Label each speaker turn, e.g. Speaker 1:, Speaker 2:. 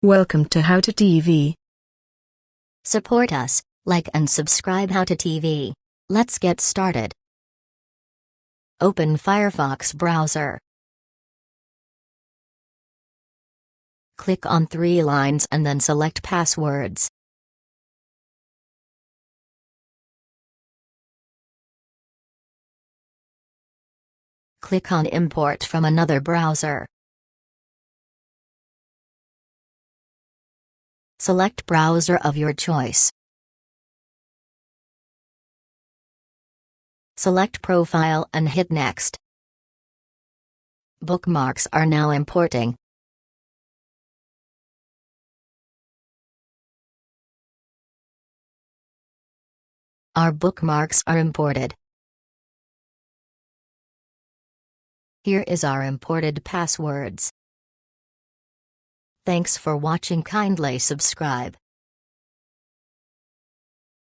Speaker 1: Welcome to Howtotv.
Speaker 2: Support us, like and subscribe Howtotv. Let's get started. Open Firefox browser. Click on 3 lines and then select Passwords. Click on Import from another browser. Select browser of your choice. Select Profile and hit Next. Bookmarks are now importing. Our bookmarks are imported. Here is our imported passwords. Thanks for watching. Kindly subscribe.